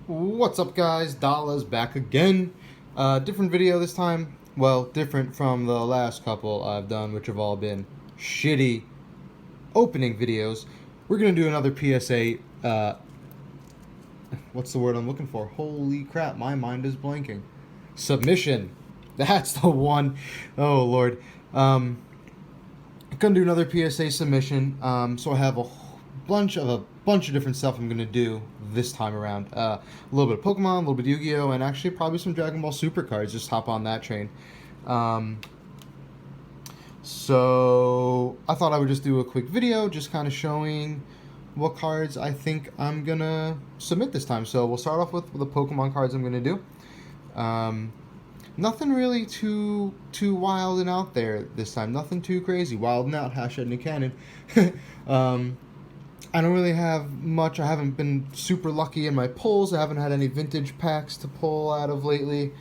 What's up, guys? Dala's back again. Different video this time. Well, different from the last couple I've done, which have all been shitty opening videos. We're gonna do another PSA. What's the word I'm looking for? Holy crap, my mind is blanking. Submission. That's the one. Oh Lord. Gonna do another PSA submission. So I have a bunch of different stuff I'm gonna do this time around. A little bit of Pokemon, a little bit of Yu-Gi-Oh, and actually probably some Dragon Ball Super cards. Just hop on that train. So I thought I would just do a quick video, just kind of showing what cards I think I'm gonna submit this time. So we'll start off with the Pokemon cards I'm gonna do. Nothing really too wild and out there this time. Nothing too crazy. Wild and out, hashtag new canon. I don't really have much. I haven't been super lucky in my pulls. I haven't had any vintage packs to pull out of lately.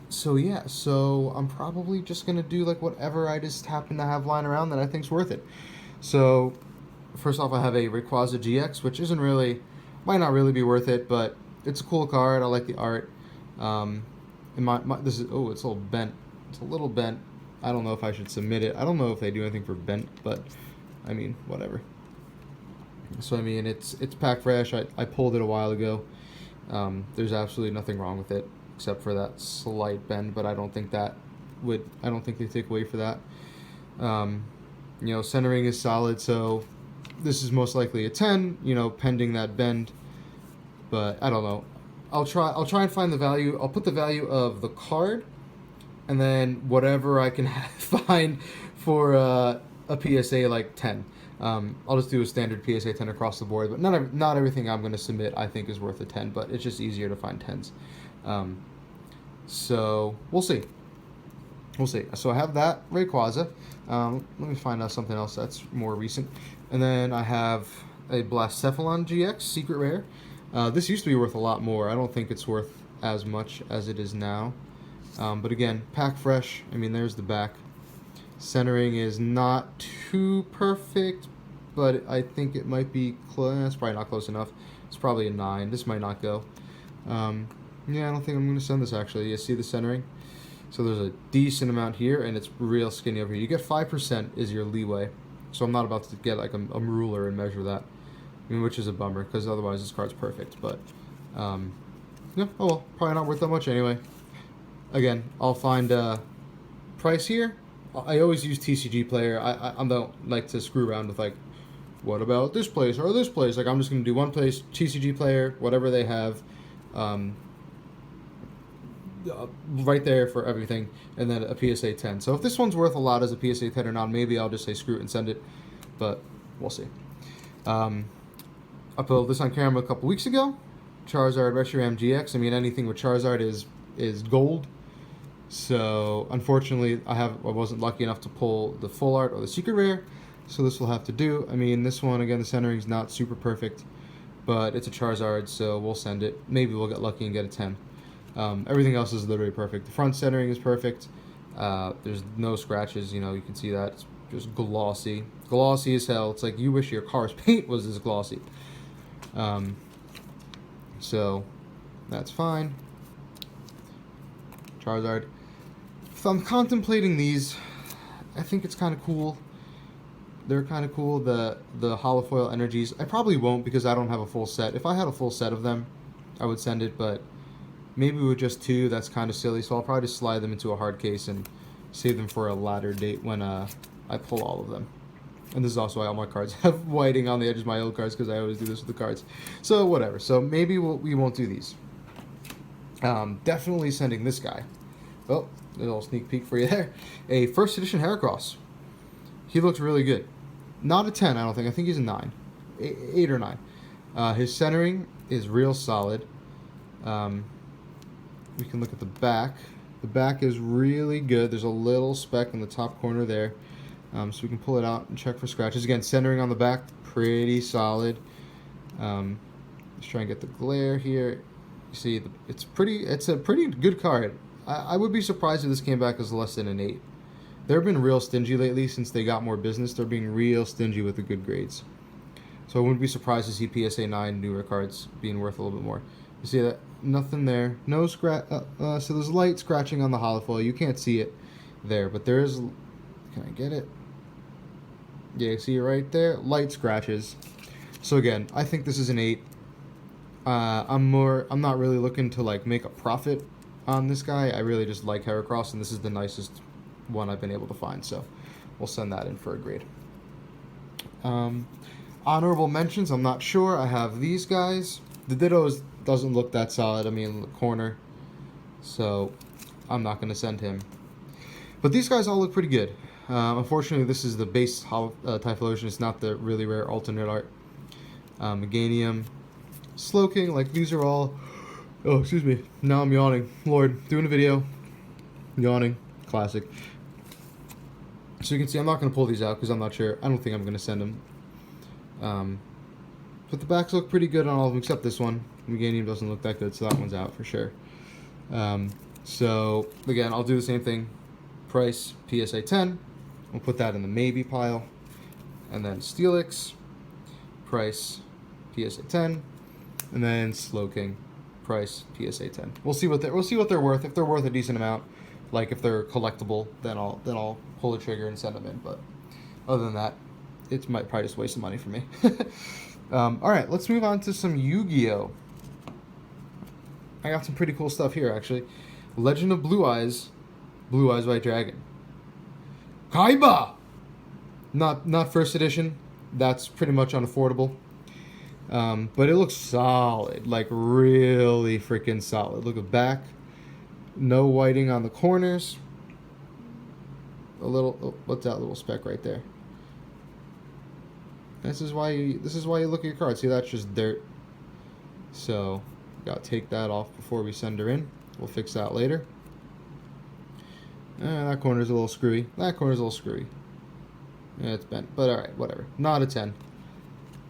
So yeah, so I'm probably just gonna do like whatever I just happen to have lying around that I think's worth it. So first off, I have a Rayquaza GX, which might not really be worth it, but it's a cool card. I like the art. And this is it's a little bent. It's a little bent. I don't know if I should submit it. I don't know if they do anything for bent, but I mean, whatever. So I mean, it's pack fresh. I pulled it a while ago. There's absolutely nothing wrong with it except for that slight bend, but I don't think they take away for that. Centering is solid, so this is most likely a 10, pending that bend. But I don't know. I'll try and find the value. I'll put the value of the card, and then whatever I can find for a PSA like 10. I'll just do a standard PSA 10 across the board, but not everything I'm going to submit I think is worth a 10, but it's just easier to find 10s. So we'll see. So I have that Rayquaza. Let me find out something else that's more recent. And then I have a Blacephalon GX, secret rare. This used to be worth a lot more. I don't think it's worth as much as it is now. But again, pack fresh. I mean, there's the back. Centering is not too perfect, but I think it might be close. It's probably not close enough. It's probably a 9. This might not go. Yeah, I don't think I'm going to send this, actually. You see the centering? So there's a decent amount here, and it's real skinny over here. You get 5% is your leeway. So I'm not about to get like a ruler and measure that. I mean, which is a bummer, because otherwise this card's perfect. But, yeah, oh well, probably not worth that much anyway. Again, I'll find price here. I always use TCG Player. I don't like to screw around with, like, what about this place or this place? Like, I'm just going to do one place, TCG Player, whatever they have, right there for everything, and then a PSA 10. So if this one's worth a lot as a PSA 10 or not, maybe I'll just say screw it and send it, but we'll see. I pulled this on camera a couple weeks ago. Charizard Reshiram GX. I mean, anything with Charizard is gold. So unfortunately, I wasn't lucky enough to pull the full art or the secret rare. So this will have to do. I mean, this one again, the centering is not super perfect, but it's a Charizard, so we'll send it. Maybe we'll get lucky and get a 10. Everything else is literally perfect. The front centering is perfect. There's no scratches. You can see that. It's just glossy as hell. It's like you wish your car's paint was this glossy. So that's fine. Charizard. If I'm contemplating these, I think it's kind of cool. They're kind of cool. The holofoil energies. I probably won't because I don't have a full set. If I had a full set of them, I would send it, but maybe with just 2, that's kind of silly. So I'll probably just slide them into a hard case and save them for a later date when I pull all of them. And this is also why all my cards have whiting on the edges of my old cards, because I always do this with the cards. So whatever. So maybe we won't do these. Definitely sending this guy. Oh, a little sneak peek for you there. A first edition Heracross. He looks really good. Not a 10, I don't think. I think he's a 9. 8 or 9. His centering is real solid. We can look at the back. The back is really good. There's a little speck in the top corner there. So we can pull it out and check for scratches. Again, centering on the back, pretty solid. Let's try and get the glare here. You see, it's a pretty good card. I would be surprised if this came back as less than an 8. They've been real stingy lately since they got more business. They're being real stingy with the good grades. So I wouldn't be surprised to see PSA 9 newer cards being worth a little bit more. You see that? Nothing there. No scratch. So there's light scratching on the holofoil. You can't see it there, but there is. Can I get it? Yeah, you see it right there? Light scratches. So again, I think this is an 8. I'm not really looking to like make a profit on this guy. I really just like Heracross, and this is the nicest one I've been able to find. So we'll send that in for a grade. Honorable mentions, I'm not sure. I have these guys. The Dittos doesn't look that solid. I mean, in the corner. So I'm not going to send him. But these guys all look pretty good. Unfortunately, this is the base Typhlosion. It's not the really rare alternate art. Meganium, Slowking, like these are all... Oh, excuse me. Now I'm yawning. Lord, doing a video. Yawning. Classic. So you can see I'm not going to pull these out because I'm not sure. I don't think I'm going to send them. But the backs look pretty good on all of them except this one. Meganium doesn't look that good, so that one's out for sure. So, again, I'll do the same thing. Price, PSA 10. We'll put that in the maybe pile. And then Steelix, price, PSA 10. And then Slowking, price, PSA 10. We'll see what they're worth. If they're worth a decent amount, like if they're collectible, then I'll pull the trigger and send them in. But other than that, it might probably just waste some money for me. Alright, let's move on to some Yu-Gi-Oh! I got some pretty cool stuff here, actually. Legend of Blue Eyes White Dragon. Kaiba! Not first edition. That's pretty much unaffordable. But it looks solid. Like, really freaking solid. Look at the back. No whiting on the corners. A little... Oh, what's that little speck right there? This is why you look at your card. See, that's just dirt. So, gotta take that off before we send her in. We'll fix that later. That corner's a little screwy. That corner's a little screwy. Yeah, it's bent. But alright, whatever. Not a 10.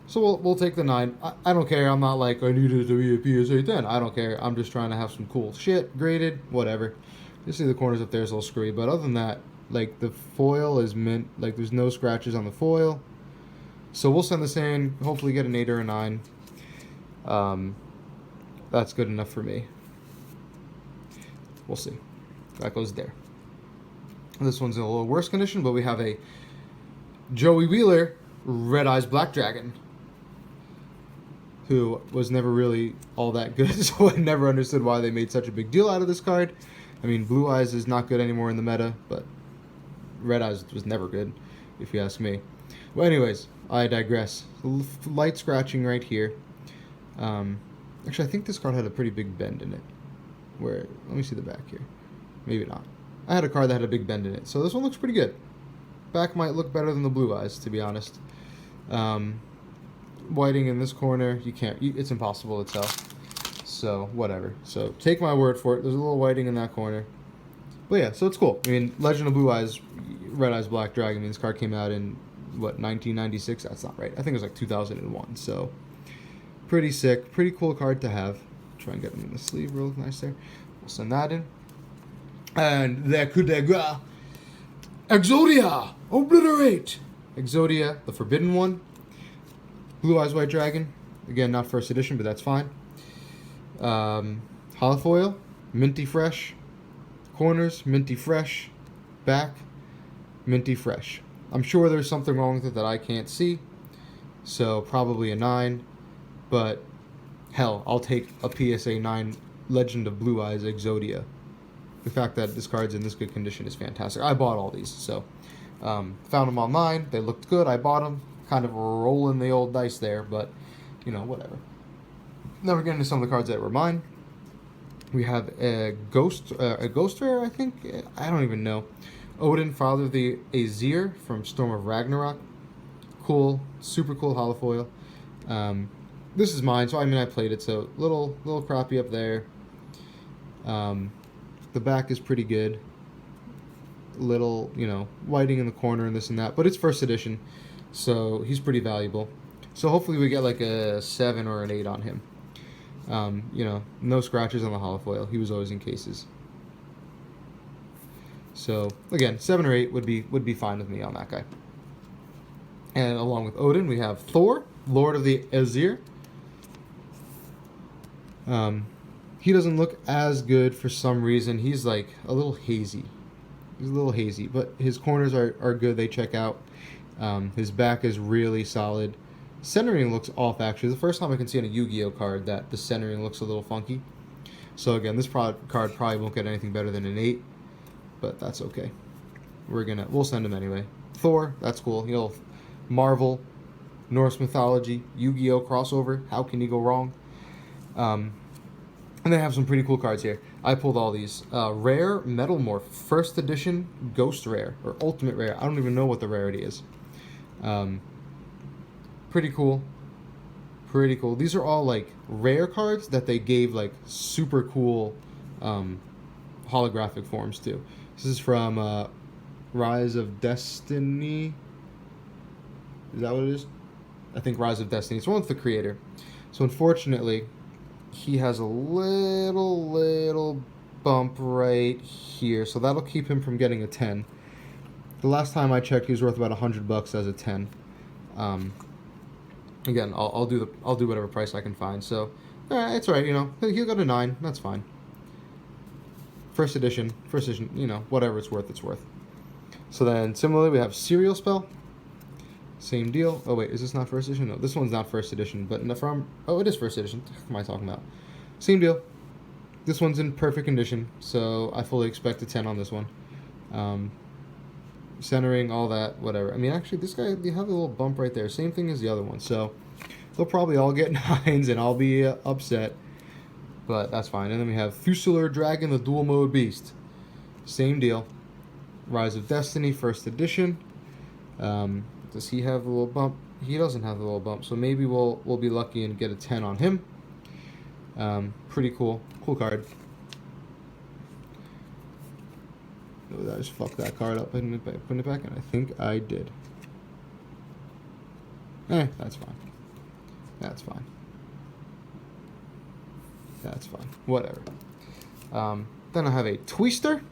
So we'll take the 9. I don't care. I'm not like, I need it to be a PSA 10. I don't care. I'm just trying to have some cool shit. Graded. Whatever. You see the corners up there is a little screwy. But other than that, like, the foil is mint. Like, there's no scratches on the foil. So we'll send this in, hopefully get an 8 or a 9. That's good enough for me. We'll see. That goes there. This one's in a little worse condition, but we have a Joey Wheeler Red Eyes Black Dragon, who was never really all that good, so I never understood why they made such a big deal out of this card. I mean, Blue Eyes is not good anymore in the meta, but Red Eyes was never good, if you ask me. Well, anyways, I digress. Light scratching right here. Actually, I think this card had a pretty big bend in it. Let me see the back here. Maybe not. I had a card that had a big bend in it, so this one looks pretty good. Back might look better than the Blue Eyes, to be honest. Whiting in this corner, it's impossible to tell. So, whatever. So, take my word for it. There's a little whiting in that corner. But yeah, so it's cool. I mean, Legend of Blue Eyes, Red Eyes Black Dragon, I mean, this card came out in, 1996? That's not right. I think it was like 2001. So, pretty sick. Pretty cool card to have. Try and get them in the sleeve real nice there. We'll send that in. And the coup de grace. Exodia! Obliterate! Exodia, the forbidden one. Blue Eyes White Dragon. Again, not first edition, but that's fine. Holofoil, minty fresh. Corners, minty fresh. Back, minty fresh. I'm sure there's something wrong with it that I can't see. So, probably a 9. But, hell, I'll take a PSA 9 Legend of Blue Eyes Exodia. The fact that this card's in this good condition is fantastic. I bought all these, so found them online. They looked good. I bought them. Kind of rolling the old dice there, but you know, whatever. Now we're getting to some of the cards that were mine. We have a Ghost Rare, I think. I don't even know. Odin, Father of the Aesir from Storm of Ragnarok. Cool, super cool holofoil. This is mine, so I mean I played it, so little crappy up there. The back is pretty good. Little, you know, whiting in the corner and this and that. But it's first edition, so he's pretty valuable. So hopefully we get like a 7 or an 8 on him. You know, no scratches on the holofoil. He was always in cases. So, again, 7 or 8 would be fine with me on that guy. And along with Odin, we have Thor, Lord of the Azir. He doesn't look as good for some reason. He's like a little hazy. He's a little hazy, but his corners are good. They check out. His back is really solid. Centering looks off, actually. The first time I can see on a Yu-Gi-Oh card that the centering looks a little funky. So again, this card probably won't get anything better than an 8, but that's okay. We'll send him anyway. Thor, that's cool. He'll Marvel, Norse mythology, Yu-Gi-Oh crossover. How can you go wrong? And they have some pretty cool cards here. I pulled all these. Rare Metal Morph, first edition Ghost Rare, or Ultimate Rare. I don't even know what the rarity is. Pretty cool. Pretty cool. These are all like rare cards that they gave like super cool holographic forms to. This is from Rise of Destiny. Is that what it is? I think Rise of Destiny. It's one with the creator. So unfortunately, he has a little bump right here. So that'll keep him from getting a 10. The last time I checked, he was worth about $100 as a 10. Again, I'll do whatever price I can find. So it's alright, you know. He'll go to 9. That's fine. First edition, you know, whatever it's worth, it's worth. So then, similarly, we have Serial Spell. Same deal. Oh wait, is this not first edition? No, this one's not first edition. But it is first edition. What am I talking about? Same deal. This one's in perfect condition, so I fully expect a 10 on this one. Centering, all that, whatever. I mean, actually, this guy, you have a little bump right there. Same thing as the other one. So they'll probably all get 9s, and I'll be upset. But that's fine. And then we have Fusilier Dragon, the Dual Mode Beast. Same deal. Rise of Destiny, first edition. Does he have a little bump? He doesn't have a little bump, so maybe we'll be lucky and get a 10 on him. Pretty cool. Cool card. Oh, I just fucked that card up putting it back, and I think I did. That's fine. That's fine. That's fine. Whatever. Then I have a Twister.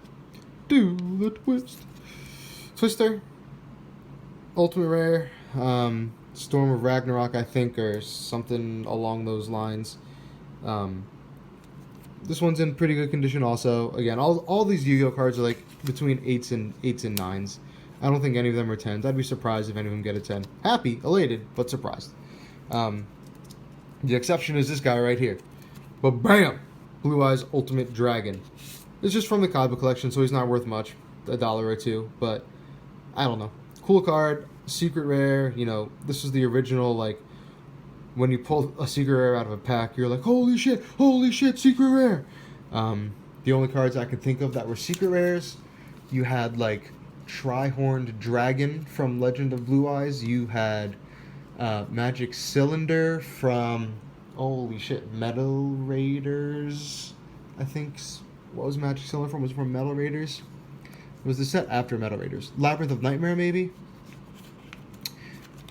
Do the twist. Twister. Ultimate Rare. Storm of Ragnarok, I think, or something along those lines. This one's in pretty good condition also. Again, all these Yu-Gi-Oh cards are like between 8s and 9s. I don't think any of them are 10s. I'd be surprised if any of them get a 10. Happy, elated, but surprised. The exception is this guy right here. But bam! Blue Eyes Ultimate Dragon. It's just from the Kaiba collection, so he's not worth much. $1 or $2, but I don't know. Cool card, secret rare, you know, this is the original, like, when you pull a secret rare out of a pack, you're like, holy shit, secret rare. The only cards I could think of that were secret rares, you had, like, Tri-Horned Dragon from Legend of Blue Eyes, you had Magic Cylinder from, holy shit, Metal Raiders, I think. What was Magic Cylinder from? Was it from Metal Raiders? It was the set after Metal Raiders. Labyrinth of Nightmare, maybe?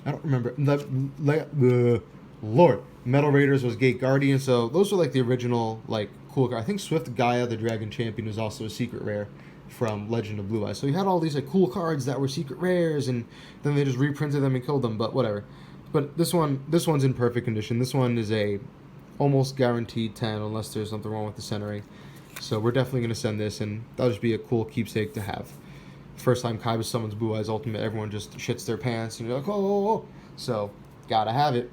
I don't remember. Lord. Metal Raiders was Gate Guardian, so those are like the original, like, cool cards. I think Swift Gaia, the Dragon Champion, was also a secret rare from Legend of Blue Eyes. So you had all these, like, cool cards that were secret rares, and then they just reprinted them and killed them, but whatever. But this one's in perfect condition. This one is a almost guaranteed 10, unless there's something wrong with the centering. So we're definitely going to send this, and that'll just be a cool keepsake to have. First time Kaiba summons Blue Eyes Ultimate, everyone just shits their pants, and you're like, oh. So, gotta have it.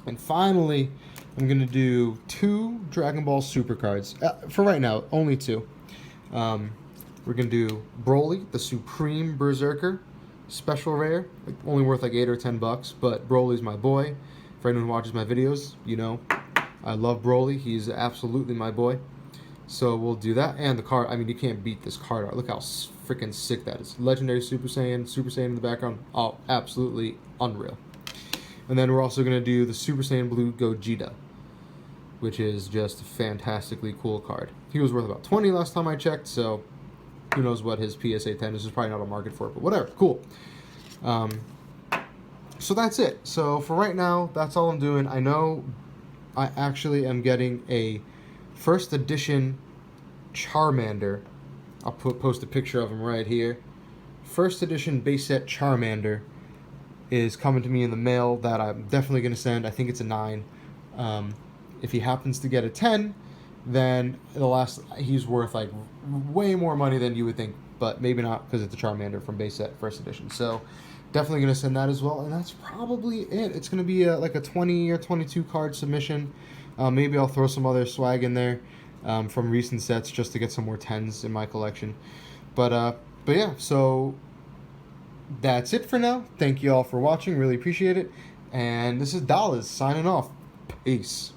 And finally, I'm going to do 2 Dragon Ball Super cards. For right now, only 2. We're going to do Broly, the Supreme Berserker, special rare. Only worth like $8 or $10, but Broly's my boy. For anyone who watches my videos, you know, I love Broly. He's absolutely my boy. So we'll do that. And the card, I mean, you can't beat this card art. Look how freaking sick that is. Legendary Super Saiyan in the background. Oh, absolutely unreal. And then we're also going to do the Super Saiyan Blue Gogeta, which is just a fantastically cool card. He was worth about 20 last time I checked, so who knows what his PSA 10 is. There's probably not a market for it, but whatever. Cool. So that's it. So for right now, that's all I'm doing. I know I actually am getting a first edition Charmander. I'll post a picture of him right here. First edition base set Charmander is coming to me in the mail that I'm definitely going to send. I think it's a 9. If he happens to get a 10, then he's worth like way more money than you would think, but maybe not because it's a Charmander from base set first edition. So definitely going to send that as well, and that's probably it. It's going to be like a 20 or 22 card submission. Maybe I'll throw some other swag in there from recent sets just to get some more 10s in my collection. But yeah, so that's it for now. Thank you all for watching. Really appreciate it. And this is Dallas signing off. Peace.